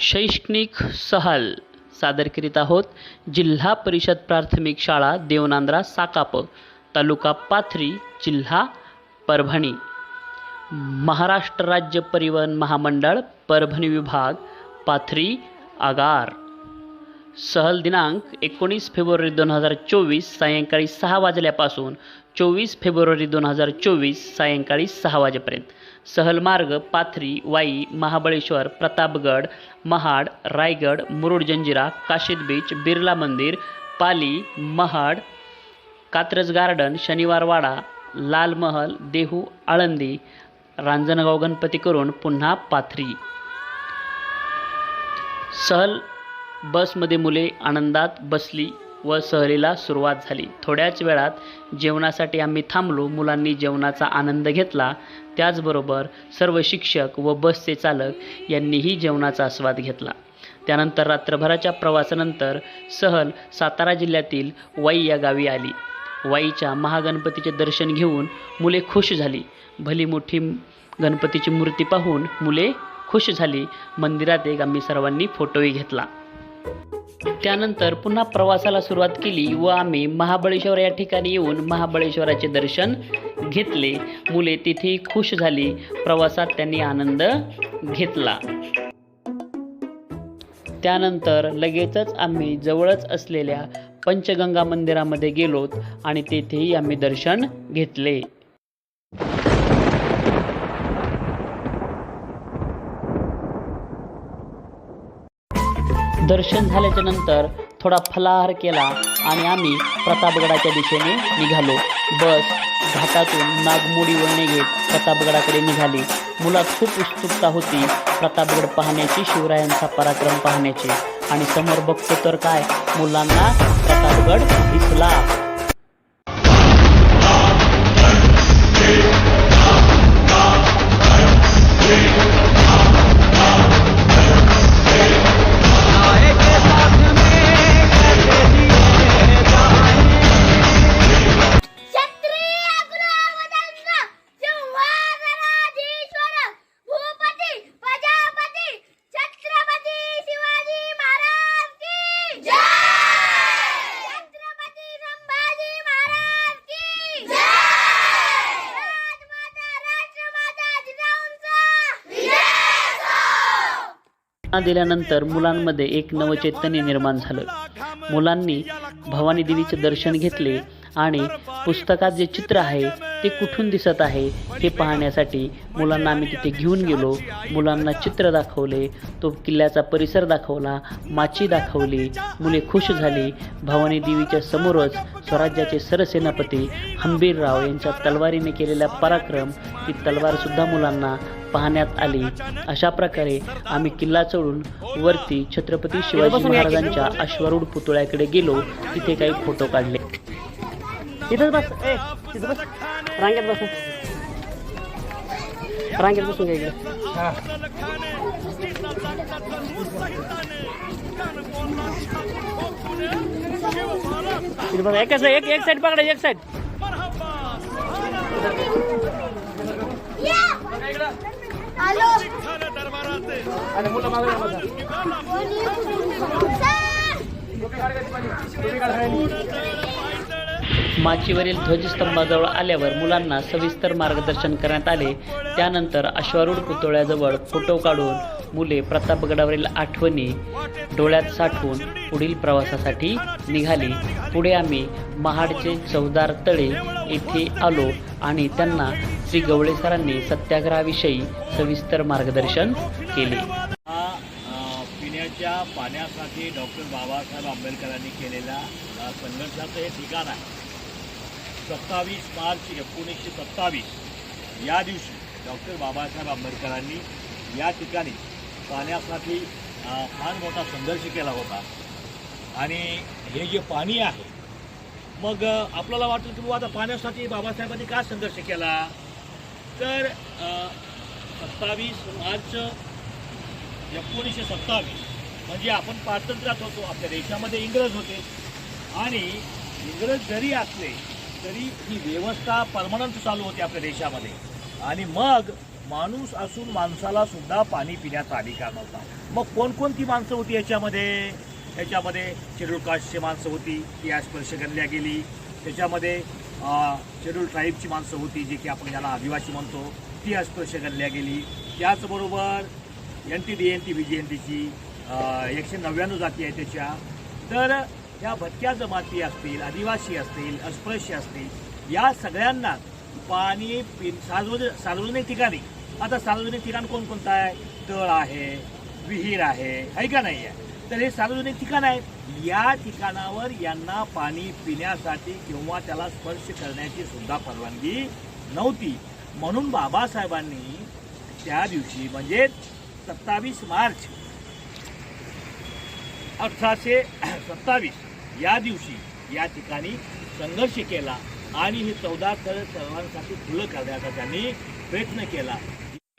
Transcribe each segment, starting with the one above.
शैक्षणिक सहल सादर करीत आहोत. जिल्हा परिषद प्राथमिक शाळा देवनांद्रा साकाप, तालुका पाथरी, जिल्हा परभणी. महाराष्ट्र राज्य परिवहन महामंडळ परभणी विभाग पाथरी आगार. सहल दिनांक 19 फेब्रुवारी 2024 सायंकाळी 6 वाजल्यापासून 24 फेब्रुवारी 2024 सायंकाळी 6 वाजेपर्यंत. सहल मार्ग पाथरी, वाई, महाबळेश्वर, प्रतापगड, महाड, रायगड, मुरुड जंजिरा, काशीद बीच, बिर्ला मंदिर, पाली, महाड, कात्रज गार्डन, शनिवारवाडा, लाल महल, देहू, आळंदी, रांजणगाव गणपती करून पुन्हा पाथरी. सहल बसमध्ये मुले आनंदात बसली व सहलीला सुरुवात झाली. थोड्याच वेळात जेवणासाठी आम्ही थांबलो. मुलांनी जेवणाचा आनंद घेतला. त्याचबरोबर सर्व शिक्षक व बसचे चालक यांनीही जेवणाचा आस्वाद घेतला. त्यानंतर रात्रभराच्या प्रवासानंतर सहल सातारा जिल्ह्यातील वाई या गावी आली. वाईच्या महागणपतीचे दर्शन घेऊन मुले खुश झाली. भली मोठी गणपतीची मूर्ती पाहून मुले खुश झाली. मंदिरात एक आम्ही सर्वांनी फोटोही घेतला. त्यानंतर पुन्हा प्रवासाला सुरुवात केली व आम्ही महाबळेश्वर या ठिकाणी येऊन महाबळेश्वराचे दर्शन घेतले. मुले तिथे खुश झाली. प्रवासात त्यांनी आनंद घेतला. त्यानंतर लगेचच आम्ही जवळच असलेल्या पंचगंगा मंदिरामध्ये गेलोत आणि तेथेही आम्ही दर्शन घेतले. दर्शन झाल्याच्या नंतर थोडा फलाहार केला आणि आम्ही प्रतापगडाच्या दिशेने निघालो. बस घाटातून नागमोडी वळणे घेत प्रतापगडाकडे निघाली. मुलात खूप उत्सुकता होती प्रतापगड पाहण्याची, शिवरायांचा पराक्रम पाहण्याची. आणि समोर बघतो तर काय, मुलांना प्रतापगड दिसला. दिल्यानंतर मुलांमध्ये एक नवचैतन्य निर्माण झालं. मुलांनी भवानी देवीचे दर्शन घेतले आणि पुस्तकात जे चित्र आहे ते कुठून दिसत आहे हे पाहण्यासाठी मुलांना आम्ही तिथे घेऊन गेलो. मुलांना चित्र दाखवले, तो किल्ल्याचा परिसर दाखवला, माची दाखवली. मुले खुश झाली. भवानी देवीच्या समोरच स्वराज्याचे सरसेनापती हंबीरराव यांच्या तलवारीने केलेला पराक्रम, ती तलवारसुद्धा मुलांना पाहण्यात आली. अशा प्रकारे आम्ही किल्ला चढून वरती छत्रपती शिवाजी महाराजांच्या अश्वारूढ पुतळ्याकडे गेलो. तिथे काही फोटो काढले. इथंच बस, तिथं बस, रांगेत बस, रांगेत बसून घ्या इकडे. एक साईड पकडा, एक साईड. माचीवरील ध्वजस्तंभाजवळ आल्यावर मुलांना सविस्तर मार्गदर्शन करण्यात आले. त्यानंतर अश्वारूढ पुतळ्याजवळ फोटो काढून मुले प्रतापगडावरील आठवणी डोळ्यात साठवून पुढील प्रवासासाठी निघाली. पुढे आम्ही महाडचे चौदार तळे येथे आलो आणि त्यांना श्री गवळे सरांनी सत्याग्रहाविषयी सविस्तर मार्गदर्शन केले. पिण्याच्या पाण्यासाठी डॉक्टर बाबासाहेब आंबेडकरांनी केलेल्या संघर्षाचं हे ठिकाण आहे. 27 मार्च 1927 या दिवशी डॉक्टर बाबासाहेब आंबेडकरांनी या ठिकाणी पाण्यासाठी फार मोठा संघर्ष केला होता. आणि हे जे पाणी आहे, मग आपल्याला वाटतं की आता पाण्यासाठी बाबासाहेबांनी का संघर्ष केला, तर 27 मार्च 1927 म्हणजे आपण पारतंत्र्यात होतो. आपल्या देशामध्ये इंग्रज होते आणि इंग्रज जरी असले तरी ही व्यवस्था परमनंट चालू होती आपल्या देशामध्ये. आणि मग माणूस असून माणसाला सुद्धा पाणी पिण्याचा अधिकार नव्हता. मग कोणकोणती माणसं होती याच्यामध्ये? शेड्यूल कास्टची माणसं होती, ती अस्पृश्य गणल्या गेली. त्याच्यामध्ये शेड्यूल ट्राईबची माणसं होती, जे की आपण ज्याला आदिवासी म्हणतो, ती अस्पृश्य गणल्या गेली. त्याचबरोबर NT-DNT VGNTची 199 जाती आहेत त्याच्या. तर या भटक्या जमाती असतील, आदिवासी असतील, अस्पृश्य असतील, या सगळ्यांना पाणी सार्वजनिक ठिकाणी. आता सार्वजनिक ठिकाण कोणकोणतं आहे? तळ आहे, विहीर आहे का नाही आहे? तर हे सार्वजनिक ठिकाण आहे. या ठिकाणावर यांना पाणी पिण्यासाठी किंवा त्याला स्पर्श करण्याची सुद्धा परवानगी नव्हती. म्हणून बाबासाहेबांनी त्या दिवशी म्हणजे 27 मार्च 1827 या दिवशी या ठिकाणी संघर्ष केला आणि हे 14 तळे सर्वांसाठी खुलं करण्याचा त्यांनी प्रयत्न केला.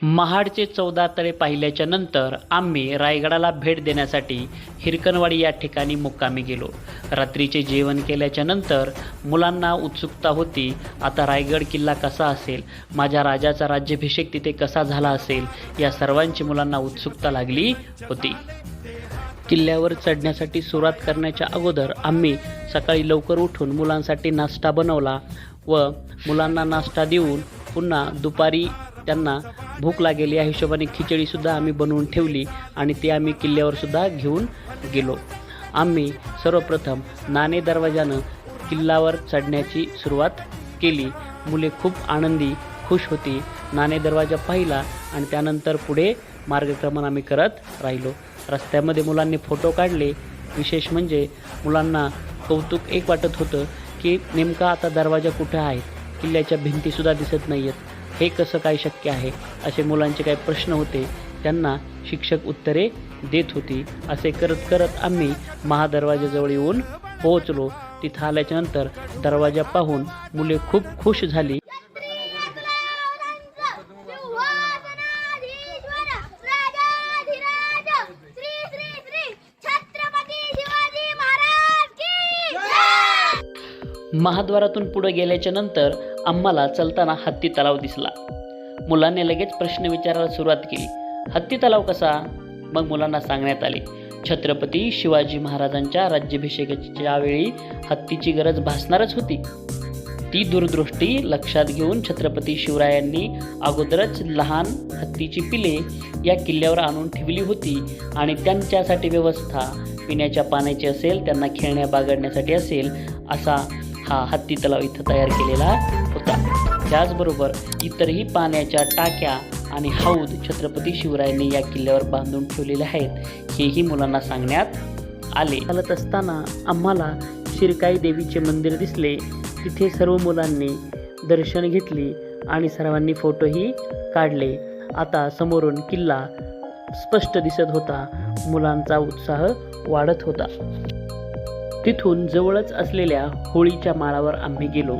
महाडचे 14 तळे पाहिल्याच्या नंतर आम्ही रायगडाला भेट देण्यासाठी हिरकणवाडी या ठिकाणी मुक्कामी गेलो. रात्रीचे जेवण केल्याच्या नंतर मुलांना उत्सुकता होती, आता रायगड किल्ला कसा असेल, माझ्या राजाचा राज्याभिषेक तिथे कसा झाला असेल, या सर्वांची मुलांना उत्सुकता लागली होती. किल्ल्यावर चढण्यासाठी सुरुवात करण्याच्या अगोदर आम्ही सकाळी लवकर उठून मुलांसाठी नाश्ता बनवला व मुलांना नाश्ता देऊन पुन्हा दुपारी त्यांना भूक लागेल या हिशोबाने खिचडीसुद्धा आम्ही बनवून ठेवली आणि ते आम्ही किल्ल्यावर सुद्धा घेऊन गेलो. आम्ही सर्वप्रथम नाणे दरवाजानं किल्ल्यावर चढण्याची सुरुवात केली. मुले खूप आनंदी खुश होती. नाणे दरवाजा पाहिला आणि त्यानंतर पुढे मार्गक्रमण आम्ही करत राहिलो. रस्त्यामध्ये मुलांनी फोटो काढले. विशेष म्हणजे मुलांना कौतुक एक वाटत होतं की नेमका आता दरवाजा कुठे आहे, किल्ल्याच्या भिंतीसुद्धा दिसत नाही आहेत, हे कसं काय शक्य आहे, असे मुलांचे काही प्रश्न होते. त्यांना शिक्षक उत्तरे देत होती. असे करत करत आम्ही महादरवाजाजवळ येऊन पोहोचलो. तिथं आल्याच्यानंतर दरवाजा पाहून मुले खूप खुश झाली. महाद्वारातून पुढे गेल्याच्या नंतर आम्हाला चलताना हत्ती तलाव दिसला. मुलांनी लगेच प्रश्न विचारायला सुरुवात केली, हत्ती तलाव कसा? मग मुलांना सांगण्यात आले, छत्रपती शिवाजी महाराजांच्या राज्याभिषेकाच्या वेळी हत्तीची गरज भासणारच होती. ती दूरदृष्टी लक्षात घेऊन छत्रपती शिवरायांनी अगोदरच लहान हत्तीची पिले या किल्ल्यावर आणून ठेवली होती आणि त्यांच्यासाठी व्यवस्था पिण्याच्या पाण्याची असेल, त्यांना खेळण्या बागडण्यासाठी असेल, असा हा हत्ती तलाव इथं तयार केलेला होता. त्याचबरोबर इतरही पाण्याच्या टाक्या आणि हौद छत्रपती शिवरायांनी या किल्ल्यावर बांधून ठेवलेले आहेत, हेही मुलांना सांगण्यात आले. चालत असताना आम्हाला शिरकाई देवीचे मंदिर दिसले. तिथे सर्व मुलांनी दर्शन घेतले आणि सर्वांनी फोटोही काढले. आता समोरून किल्ला स्पष्ट दिसत होता. मुलांचा उत्साह वाढत होता. तिथून जवळच असलेल्या होळीच्या माळावर आम्ही गेलो.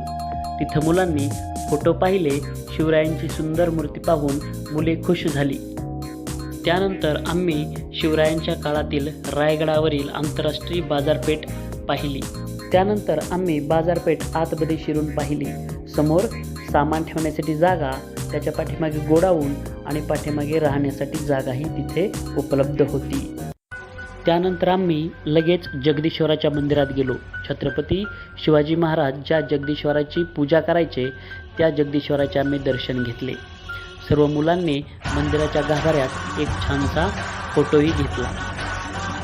तिथं मुलांनी फोटो पाहिले. शिवरायांची सुंदर मूर्ती पाहून मुले खुश झाली. त्यानंतर आम्ही शिवरायांच्या काळातील रायगडावरील आंतरराष्ट्रीय बाजारपेठ पाहिली. त्यानंतर आम्ही बाजारपेठ आतमध्ये शिरून पाहिली. समोर सामान ठेवण्यासाठी जागा, त्याच्या पाठीमागे गोडाऊन आणि पाठीमागे राहण्यासाठी जागाही तिथे उपलब्ध होती. त्यानंतर आम्ही लगेच जगदीश्वराच्या मंदिरात गेलो. छत्रपती शिवाजी महाराज ज्या जगदीश्वराची पूजा करायचे त्या जगदीश्वराचे आम्ही दर्शन घेतले. सर्व मुलांनी मंदिराच्या गाभाऱ्यात एक छानसा फोटोही घेतला.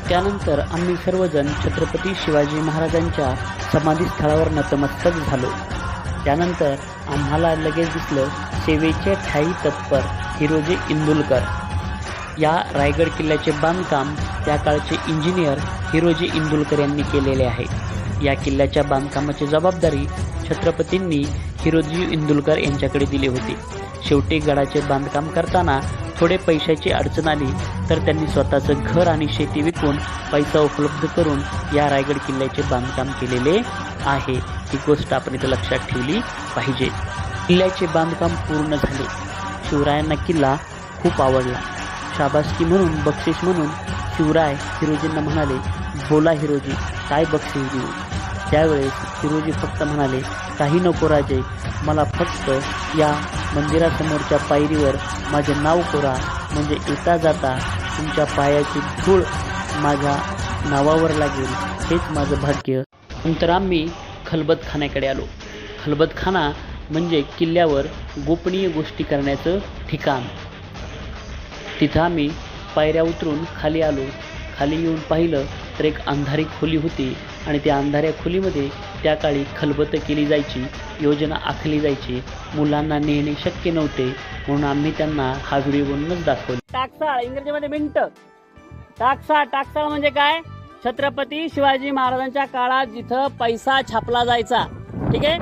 त्यानंतर आम्ही सर्वजण छत्रपती शिवाजी महाराजांच्या समाधीस्थळावर नतमस्तक झालो. त्यानंतर आम्हाला लगेच दिसलं सेवेचे ठायी तत्पर हिरोजी इंदुलकर. या रायगड किल्ल्याचे बांधकाम त्या काळचे इंजिनियर हिरोजी इंदुलकर यांनी केलेले आहे. या किल्ल्याच्या बांधकामाची जबाबदारी छत्रपतींनी हिरोजी इंदुलकर यांच्याकडे दिली होती. शेवटी गडाचे बांधकाम करताना थोडे पैशाची अडचण आली तर त्यांनी स्वतःचं घर आणि शेती विकून पैसा उपलब्ध करून या रायगड किल्ल्याचे बांधकाम केलेले आहे. ही गोष्ट आपण इथं लक्षात ठेवली पाहिजे. किल्ल्याचे बांधकाम पूर्ण झाले. शिवरायांना किल्ला खूप आवडला. शाबासकी म्हणून, बक्षीस म्हणून शिवराय हिरोजींना म्हणाले, बोला हिरोजी, काय बक्षीस देऊ? त्यावेळेस हिरोजी फक्त म्हणाले, काही नको राजे, मला फक्त या मंदिरासमोरच्या पायरीवर माझे नाव कोरा, म्हणजे येता जाता तुमच्या पायाची धूळ माझ्या नावावर लागेल, हेच माझं भाग्य. नंतर आम्ही खलबतखान्याकडे आलो. खलबतखाना म्हणजे किल्ल्यावर गोपनीय गोष्टी करण्याचं ठिकाण. तिथं आम्ही पायऱ्या उतरून खाली आलो. खाली येऊन पाहिलं तर एक अंधारी खोली होती आणि त्या अंधाऱ्या खोलीमध्ये त्या काळी खलबतं केली जायची, योजना आखली जायची. मुलांना नेणे शक्य नव्हते म्हणून आम्ही त्यांना हा व्हिडिओ बनवूनच दाखवला. टाकसाळ, इंग्रजीमध्ये मिंट. टाकसाळ म्हणजे काय? छत्रपती शिवाजी महाराजांच्या काळात जिथं पैसा छापला जायचा, ठीक आहे,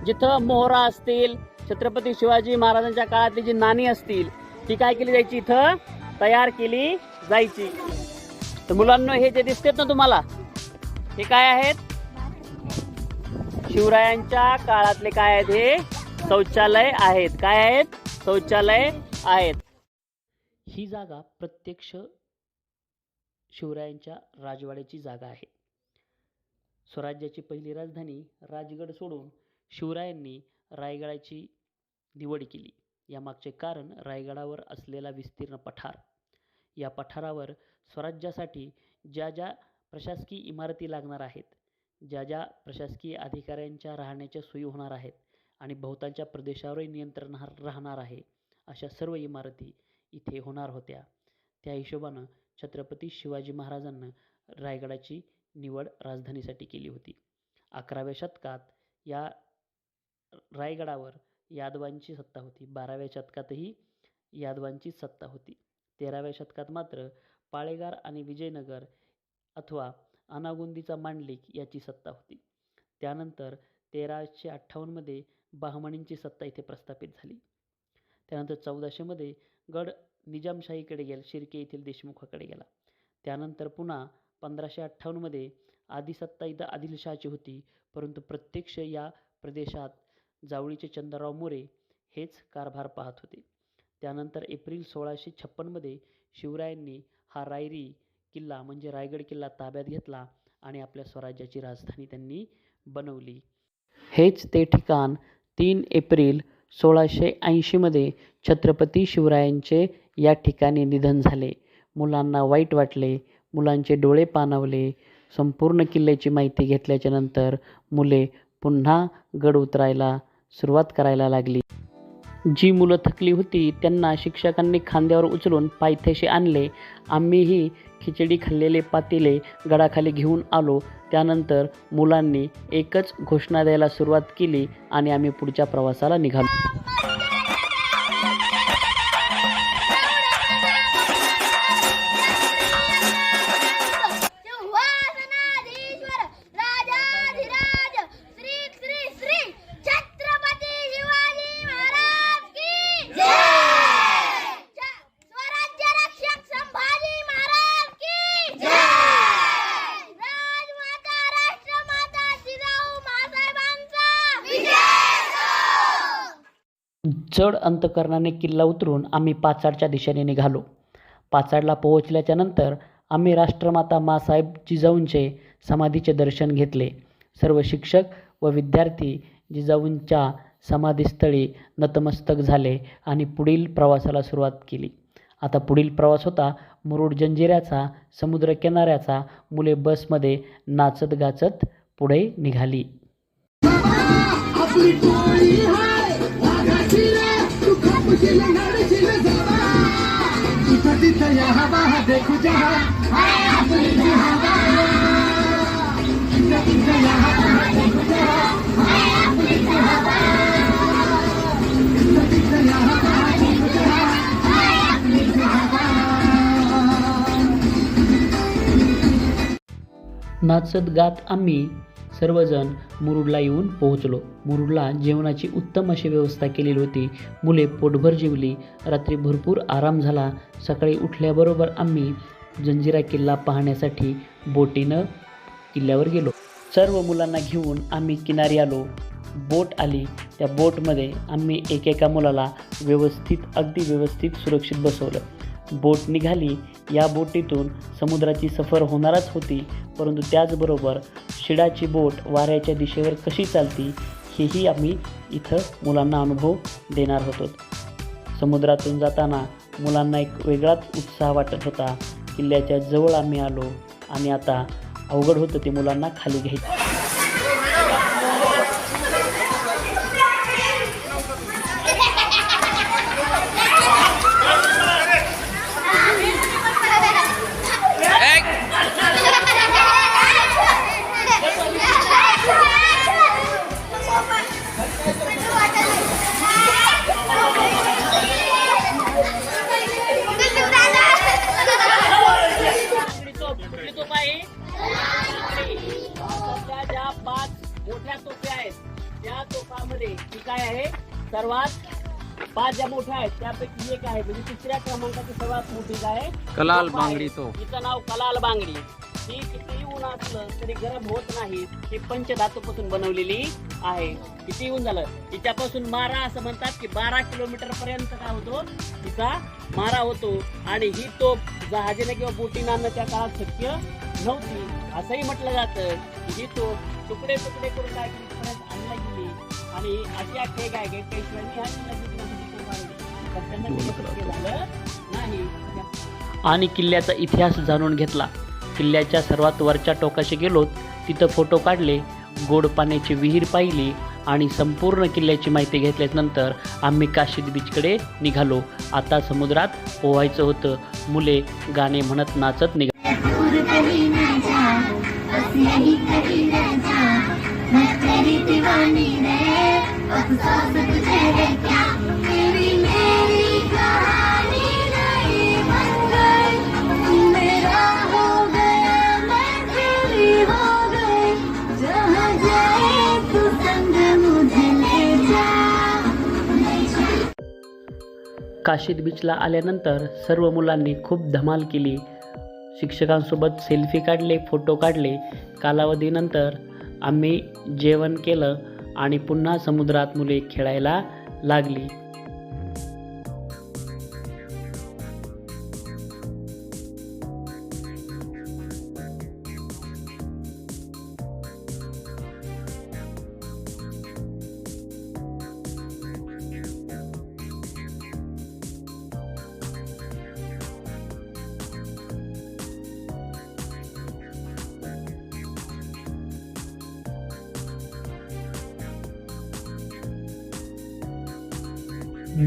जिथं मोहरा असतील, छत्रपती शिवाजी महाराजांच्या काळातली जी नाणी असतील ती काय केली जायची, इथं तयार केली जायची. तर मुलांना हे जे दिसतेत ना तुम्हाला, हे काय आहेत? शिवरायांच्या काळातले काय आहेत? हे शौचालय आहेत. काय आहेत? शौचालय आहेत. ही जागा प्रत्यक्ष शिवरायांच्या राजवाड्याची जागा आहे. स्वराज्याची पहिली राजधानी राजगड सोडून शिवरायांनी रायगडाची निवड केली. यामागचे कारण रायगडावर असलेला विस्तीर्ण पठार. या पठारावर स्वराज्यासाठी ज्या ज्या प्रशासकीय इमारती लागणार आहेत, ज्या ज्या प्रशासकीय अधिकाऱ्यांच्या राहण्याच्या सोयी होणार आहेत आणि बहुतांच्या प्रदेशावरही नियंत्रण राहणार आहे, अशा सर्व इमारती इथे होणार होत्या. त्या हिशोबानं छत्रपती शिवाजी महाराजांना रायगडाची निवड राजधानीसाठी केली होती. 11व्या शतकात या रायगडावर यादवांची सत्ता होती. 12व्या शतकातही यादवांची सत्ता होती. 13व्या शतकात मात्र पाळेगार आणि विजयनगर अथवा अनागोंदीचा मांडलिक याची सत्ता होती. त्यानंतर 1358मध्ये बहामनींची सत्ता इथे प्रस्थापित झाली. त्यानंतर 1400मध्ये गड निजामशाहीकडे गेला, शिर्के येथील देशमुखाकडे गेला. त्यानंतर पुन्हा 1558मध्ये आदिसत्ता इथं आदिलशहाची होती, परंतु प्रत्यक्ष या प्रदेशात जावळीचे चंद्रराव मोरे हेच कारभार पाहत होते. त्यानंतर एप्रिल 1656मध्ये शिवरायांनी हा रायरी किल्ला म्हणजे रायगड किल्ला ताब्यात घेतला आणि आपल्या स्वराज्याची राजधानी त्यांनी बनवली. हेच ते ठिकाण 3 एप्रिल 1680मध्ये छत्रपती शिवरायांचे या ठिकाणी निधन झाले. मुलांना वाईट वाटले, मुलांचे डोळे पाणावले. संपूर्ण किल्ल्याची माहिती घेतल्याच्या नंतर मुले पुन्हा गड उतरायला सुरुवात करायला लागली. जी मुलं थकली होती त्यांना शिक्षकांनी खांद्यावर उचलून पायथ्याशी आणले. आम्हीही खिचडी खाल्लेले पातेले गडाखाली घेऊन आलो. त्यानंतर मुलांनी एकच घोषणा द्यायला सुरुवात केली आणि आम्ही पुढच्या प्रवासाला निघालो. जड अंतकरणाने किल्ला उतरून आम्ही पाचाडच्या दिशेने निघालो. पाचाडला पोहोचल्याच्या नंतर आम्ही राष्ट्रमाता माँसाहेब जिजाऊंचे समाधीचे दर्शन घेतले. सर्व शिक्षक व विद्यार्थी जिजाऊंच्या समाधीस्थळी नतमस्तक झाले आणि पुढील प्रवासाला सुरुवात केली. आता पुढील प्रवास होता मुरुड जंजिऱ्याचा, समुद्रकिनाऱ्याचा. मुले बसमध्ये नाचत गाचत पुढे निघाली. नाचत गात आम्ही सर्वजण मुरुडला येऊन पोहोचलो. मुरुडला जेवणाची उत्तम अशी व्यवस्था केलेली होती. मुले पोटभर जेवली. रात्री भरपूर आराम झाला. सकाळी उठल्याबरोबर आम्ही जंजिरा किल्ला पाहण्यासाठी बोटीनं किल्ल्यावर गेलो. सर्व मुलांना घेऊन आम्ही किनारी आलो. बोट आली. त्या बोटमध्ये आम्ही एकेका मुलाला अगदी व्यवस्थित सुरक्षित बसवलं. बोट निघाली. या बोटीतून समुद्राची सफर होणारच होती, परंतु त्याचबरोबर शिडाची बोट वाऱ्याच्या दिशेवर कशी चालती हेही आम्ही इथं मुलांना अनुभव देणार होतो. समुद्रातून जाताना मुलांना एक वेगळाच उत्साह वाटत होता. किल्ल्याच्या जवळ आम्ही आलो आणि आता अवघड होतं ते मुलांना खाली घ्यायचं. ज्या 5 मोठ्या तोफा आहेत त्या तोफामध्ये ही काय आहे, सर्वात 5 ज्या मोठ्या आहेत त्यापैकी एक आहे, म्हणजे तिसऱ्या क्रमांकाची सर्वात मोठी काय आहे, कलाल बांगडी. तो तिचं नाव कलाल बांगडी. ही किती ऊन असलं तरी गरम होत नाही. ही पंचधातूपासून बनवलेली आहे. किती ऊन झालं तिच्यापासून मारा, असं म्हणतात की 12 किलोमीटर पर्यंत काय होतो, तिचा मारा होतो. आणि ही तोफ जहाजीने किंवा बोटीने आणणं त्या काळात शक्य नव्हती. असंही म्हटलं जातं की ही तोफ तुकडे तुकडे करून काय पर्यंत आणली गेली. आणि अशी आख्यायिका काय काय पेशव्यांनी ह्या झालं नाही. आणि किल्ल्याचा इतिहास जाणून घेतला. किल्ल्याच्या सर्वात वरच्या टोकाशी गेलो, तिथं फोटो काढले, गोड पाण्याची विहीर पाहिली आणि संपूर्ण किल्ल्याची माहिती घेतल्यानंतर आम्ही काशीद बीचकडे निघालो. आता समुद्रात पोहायचं होतं. मुले गाणे म्हणत नाचत निघाले. काशीद बीचला आल्यानंतर सर्व मुलांनी खूप धमाल केली. शिक्षकांसोबत सेल्फी काढले, फोटो काढले. कालावधीनंतर आम्ही जेवण केलं आणि पुन्हा समुद्रात मुले खेळायला लागली.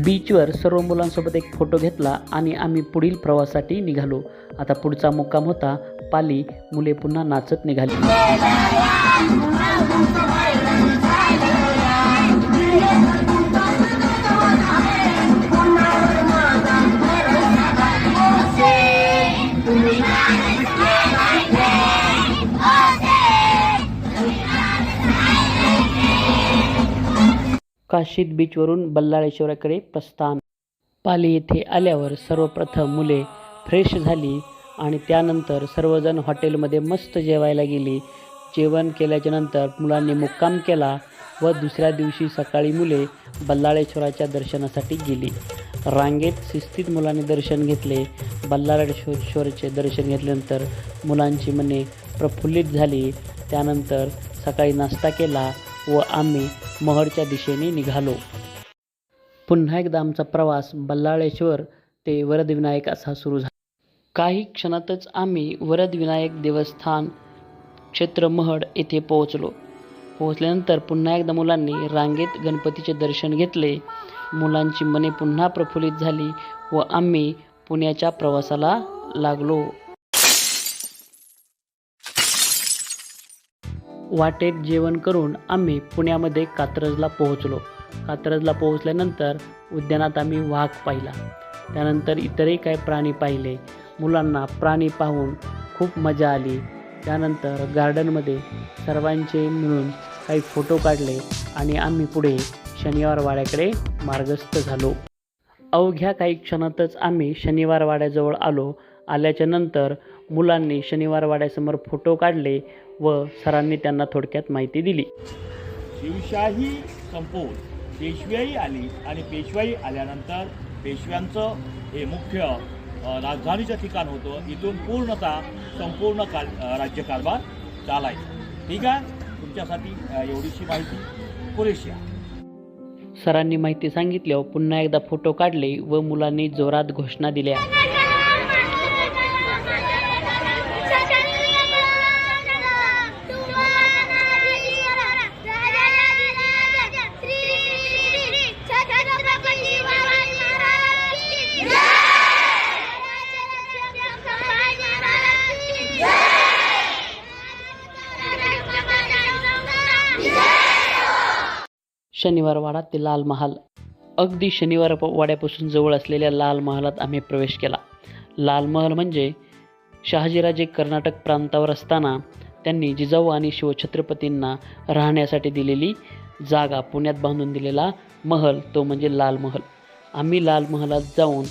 बीचवर सर्व मुलांसोबत एक फोटो घेतला आणि आम्ही पुढील प्रवासासाठी निघालो. आता पुढचा मुक्काम होता पाली. मुले पुन्हा नाचत निघाली. काशीद बीचवरून बल्लाळेश्वराकडे प्रस्थान. पाली येथे आल्यावर सर्वप्रथम मुले फ्रेश झाली आणि त्यानंतर सर्वजण हॉटेलमध्ये मस्त जेवायला गेली. जेवण केल्याच्या नंतर मुलांनी मुक्काम केला व दुसऱ्या दिवशी सकाळी मुले बल्लाळेश्वराच्या दर्शनासाठी गेली. रांगेत शिस्तीत मुलांनी दर्शन घेतले. बल्लाळेश्वराचे दर्शन घेतल्यानंतर मुलांची मने प्रफुल्लित झाली. त्यानंतर सकाळी नाश्ता केला व आम्ही महडच्या दिशेने निघालो. पुन्हा एकदा आमचा प्रवास बल्लाळेश्वर ते वरदविनायक असा सुरू झाला. काही क्षणातच आम्ही वरदविनायक देवस्थान क्षेत्र महड येथे पोहोचल्यानंतर पुन्हा एकदा मुलांनी रांगेत गणपतीचे दर्शन घेतले. मुलांची मने पुन्हा प्रफुल्लित झाली व आम्ही पुण्याच्या प्रवासाला लागलो. वाटेत जेवण करून आम्ही पुण्यामध्ये कात्रजला पोहोचलो. कात्रजला पोहोचल्यानंतर उद्यानात आम्ही वाघ पाहिला. त्यानंतर इतरही काही प्राणी पाहिले. मुलांना प्राणी पाहून खूप मजा आली. त्यानंतर गार्डनमध्ये सर्वांचे मिळून काही फोटो काढले आणि आम्ही पुढे शनिवार वाड्याकडे मार्गस्थ झालो. अवघ्या काही क्षणातच आम्ही शनिवार वाड्याजवळ आलो. आल्याच्या नंतर मुलांनी शनिवार वाड्यासमोर फोटो काढले व सरांनी त्यांना थोडक्यात माहिती दिली. शिवशाही संपवून पेशवाई आली आणि पेशवाई आल्यानंतर पेशव्यांचं हे मुख्य राजधानीचं ठिकाण होतं. इथून पूर्णतः संपूर्ण राज्यकारभार चालायचा. ठीक आहे, तुमच्यासाठी एवढीशी माहिती. पुरेशी आहे. सरांनी माहिती सांगितल्यावर पुन्हा एकदा फोटो काढले व मुलांनी जोरात घोषणा दिल्या. शनिवार वाडा ते लाल महाल. अगदी शनिवार वाड्यापासून जवळ असलेल्या लाल महालात आम्ही प्रवेश केला. लाल महल म्हणजे शहाजीराजे कर्नाटक प्रांतावर असताना त्यांनी जिजाऊ आणि शिवछत्रपतींना राहण्यासाठी दिलेली जागा, पुण्यात बांधून दिलेला महल, तो म्हणजे लाल महल. आम्ही लाल महालात जाऊन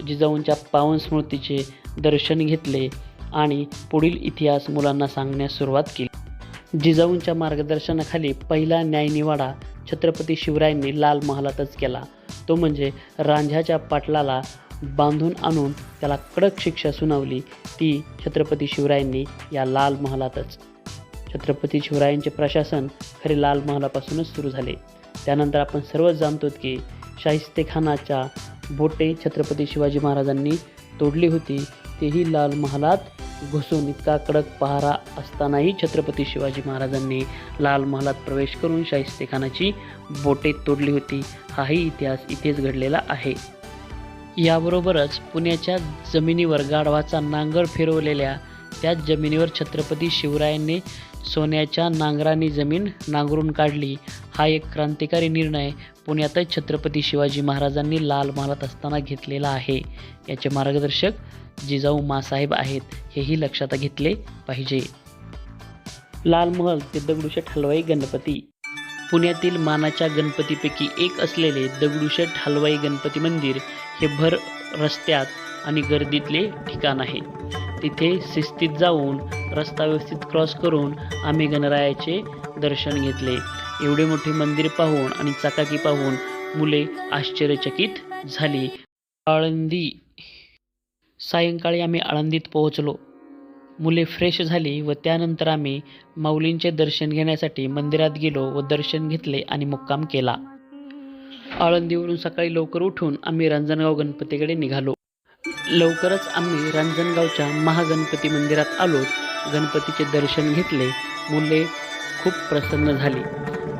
जिजाऊंच्या पावन स्मृतीचे दर्शन घेतले आणि पुढील इतिहास मुलांना सांगण्यास सुरुवात केली. जिजाऊंच्या मार्गदर्शनाखाली पहिला न्यायनिवाडा छत्रपती शिवरायांनी लाल महालातच केला. तो म्हणजे रांझ्याच्या पाटलाला बांधून आणून त्याला कडक शिक्षा सुनावली, ती छत्रपती शिवरायांनी या लाल महालातच. छत्रपती शिवरायांचे प्रशासन खरे लाल महालापासूनच सुरू झाले. त्यानंतर आपण सर्वच जाणतो की शाहिस्तेखानाच्या बोटे छत्रपती शिवाजी महाराजांनी तोडली होती, तेही लाल महालात घुसून. इतका कडक पहारा असतानाही छत्रपती शिवाजी महाराजांनी लाल महालात प्रवेश करून शाहिस्तेखानाची बोटे तोडली होती. हाही इतिहास इथेच घडलेला आहे. याबरोबरच पुण्याच्या जमिनीवर गाढवाचा नांगर फिरवलेल्या त्याच जमिनीवर छत्रपती शिवरायांनी सोन्याच्या नांगराने जमीन नांगरून काढली. हा एक क्रांतिकारी निर्णय पुण्यातच छत्रपती शिवाजी महाराजांनी लाल महालात असताना घेतलेला आहे. याचे मार्गदर्शक जिजाऊ माँसाहेब आहेत, हेही लक्षात घेतले पाहिजे. लाल महल ते दगडूशेठ हलवाई गणपती. पुण्यातील मानाच्या गणपतीपैकी एक असलेले दगडूशेठ हलवाई गणपती मंदिर हे भर रस्त्यात आणि गर्दीतले ठिकाण आहे. तिथे शिस्तीत जाऊन रस्ता व्यवस्थित क्रॉस करून आम्ही गणरायाचे दर्शन घेतले. एवढे मोठे मंदिर पाहून आणि चकाकी पाहून मुले आश्चर्यचकित झाली. आळंदी. सायंकाळी आम्ही आळंदीत पोहोचलो. मुले फ्रेश झाली व त्यानंतर आम्ही माऊलींचे दर्शन घेण्यासाठी मंदिरात गेलो व दर्शन घेतले आणि मुक्काम केला. आळंदीवरून सकाळी लवकर उठून आम्ही रांजणगाव गणपतीकडे निघालो. लवकरच आम्ही रांजणगावच्या महागणपती मंदिरात आलो. गणपतीचे दर्शन घेतले. मुले खूप प्रसन्न झाली.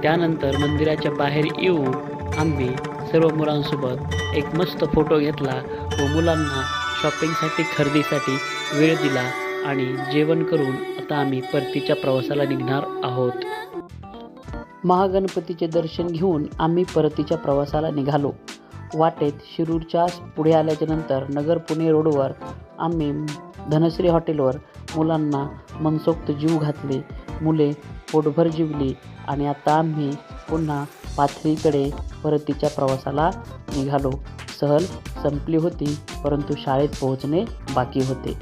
त्यानंतर मंदिराच्या बाहेर येऊन आम्ही सर्व मुलांसोबत एक मस्त फोटो घेतला व मुलांना शॉपिंगसाठी, खरेदीसाठी वेळ दिला आणि जेवण करून आता आम्ही परतीच्या प्रवासाला निघणार आहोत. महागणपतीचे दर्शन घेऊन आम्ही परतीच्या प्रवासाला निघालो. वाटेत शिरूरच्या पुढे आल्याच्या नंतर नगर पुणे रोडवर आम्ही धनश्री हॉटेलवर मुलांना मनसोक्त जीव घातले. मुले पोटभर जेवली आणि आता आम्ही पुन्हा पाथरीकडे परतीच्या प्रवासाला निघालो. सहल संपली होती, परंतु शाळेत पोहोचणे बाकी होते.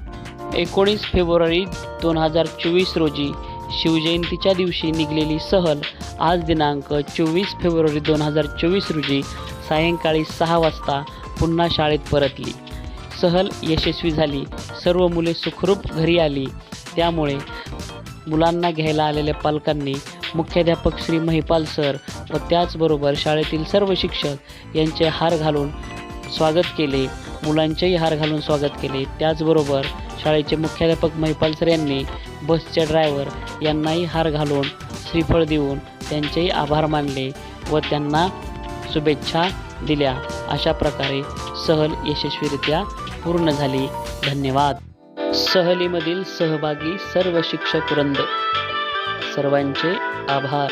19 फेब्रुवारी 2024 रोजी शिवजयंतीच्या दिवशी निघालेली सहल आज दिनांक 24 फेब्रुवारी 2024 रोजी सायंकाळी 6 वाजता पुन्हा शाळेत परतली. सहल यशस्वी झाली. सर्व मुले सुखरूप घरी आली. त्यामुळे मुलांना घ्यायला आलेल्या पालकांनी मुख्याध्यापक श्री महिपाल सर व त्याचबरोबर शाळेतील सर्व शिक्षक यांचे हार घालून स्वागत केले. मुलांचेही हार घालून स्वागत केले. त्याचबरोबर शाळेचे मुख्याध्यापक महिपाल सर यांनी बसचे ड्रायव्हर यांनाही हार घालून श्रीफळ देऊन त्यांचेही आभार मानले व त्यांना शुभेच्छा दिल्या. अशा प्रकारे सहल यशस्वीरित्या पूर्ण झाली. धन्यवाद. सहलीमधील सहभागी सर्व शिक्षक वृंद, सर्वांचे आभार.